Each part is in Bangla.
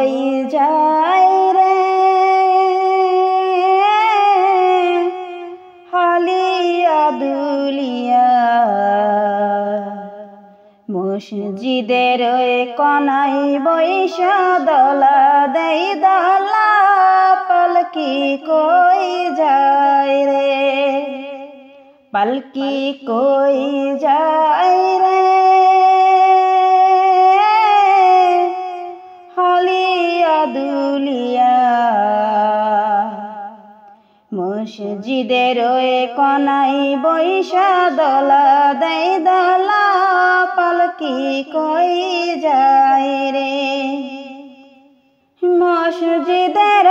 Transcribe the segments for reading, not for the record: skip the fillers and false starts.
কই যায় রে হালিয়া দুলিয়া মসজিদের কোনায় বৈশা দলা দেই দলা পালকি কই যায় রে পালকি কই যায় রে হালিয়া দুলিয়া মসজিদের কোনায় বৈশা দলা দেই দলা পালকি কই যায় রে মসজিদের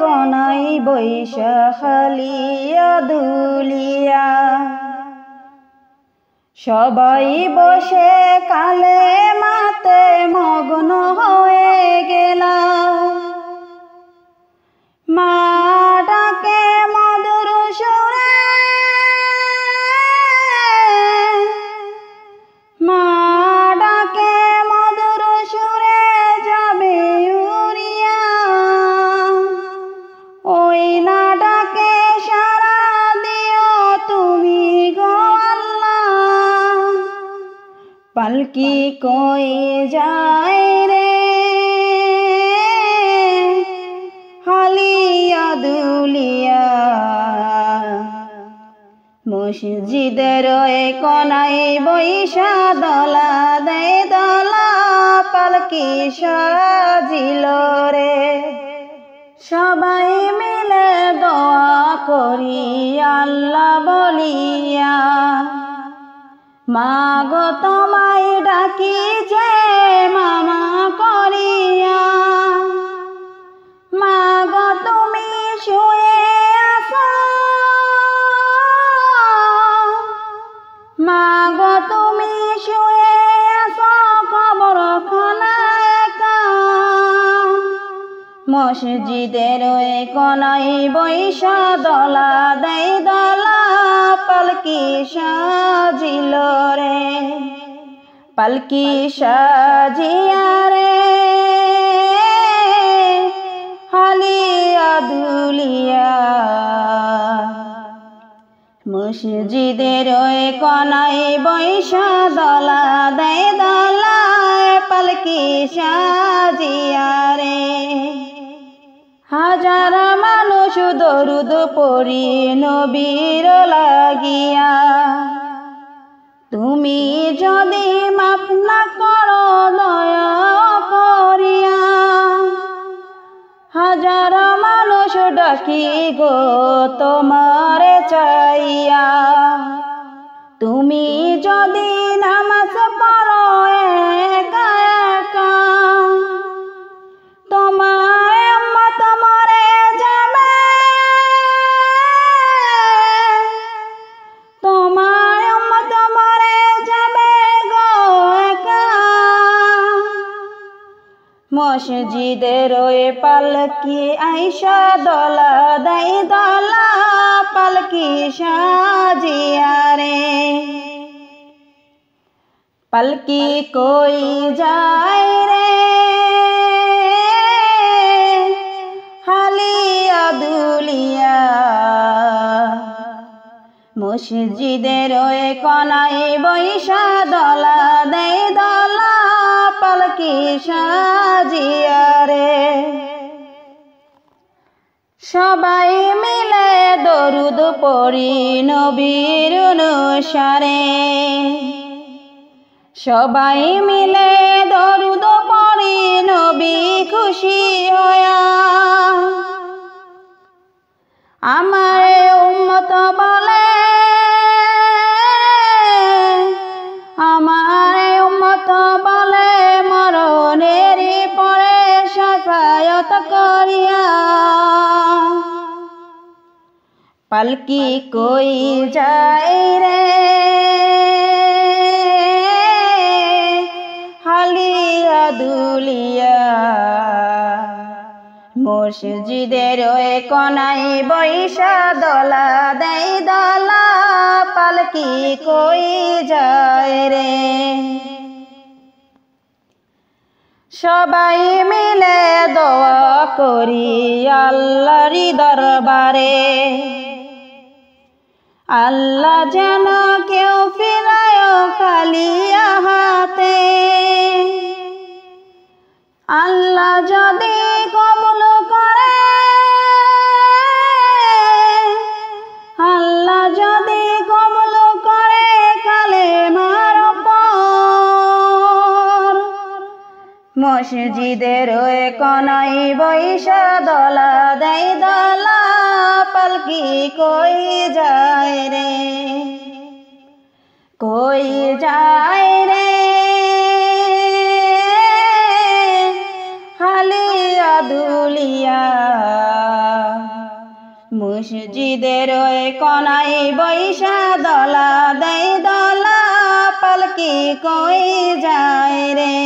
কোনায় বৈশা হালিয়া দুলিয়া সবাই বসে কালে মাতে মগ্ন হয়ে গেলাম মা ডাকে মধুর সুরে মা ডাকে মধুর সুরে যাবে উড়িয়া ওই না ডাকে সারা দিও তুমি গো আল্লাহ পালকি কই যায় রে হালিয়া দুলিয়া মসজিদের কোনায় বৈশা দলা দেই দলা পালকি সাজিল রে সবাই মিলে দোয়া করি আল্লাহ বলিয়া মা গো তোমায় ডাকি যে মামা করিয়া মা গো তুমি শুয়ে আছো মা গো তুমি শুয়ে আছো খবর খানা মসজিদের কোনায় বৈশা দলা দেই দলা পালকি সাজিল রে পালকি সাজিয়া রে হালিয়া দুলিয়া মসজিদের কোনায় বৈশা দলা দেই দলা পালকি সাজিয়া রে হাজার মানুষ দরুদ পড়ি নবীর লাগিয়া তুমি যদি মাফ না করো দয়া করিয়া হাজার মানুষ ডাকি গো তোমার চাইয়া তুমি যদি নামাজ পড়ো একা একা তোমায় উম্মত মরে যাবে তোমায় উম্মত মরে যাবে গো একা মসজিদের পালকি আইসা দলা দেই দলা পালকি সাজিয়া রে পালকি কই যায় রে হালিয়া দুলিয়া মসজিদের কোনায় বৈশা দলা দেই দলা পালকি সাজিয়া রে সবাই মিলে দরুদ পড়ি নবীর অনুসারে সবাই মিলে দরুদ পড়ি নবী খুশি হয়া আমার উম্মত বলে আমার উম্মত বলে মরণের পরে শাফায়াত করিয়া পালকি কই যায় রে হালিয়া দুলিয়া মসজিদের কোনায় বৈশা দলা দেই দলা পালকি কই যায় রে সবাই মিলে দোয়া করি আল্লাহর দরবারে, আল্লাহ যেন কেউ ফিরায় খালি হাতে। আল্লাহ যদি কবুল করে, আল্লাহ যদি কবুল করে কালেমার উপর, মসজিদের ওই কোনায় বৈশা দলা দেয় দলা, পালকি কই যায় রে, কই যায় রে, হালিয়া দুলিয়া। মসজিদের ওই কোনায় বৈশা দলা দেয় দলা, পালকি কই যায় রে।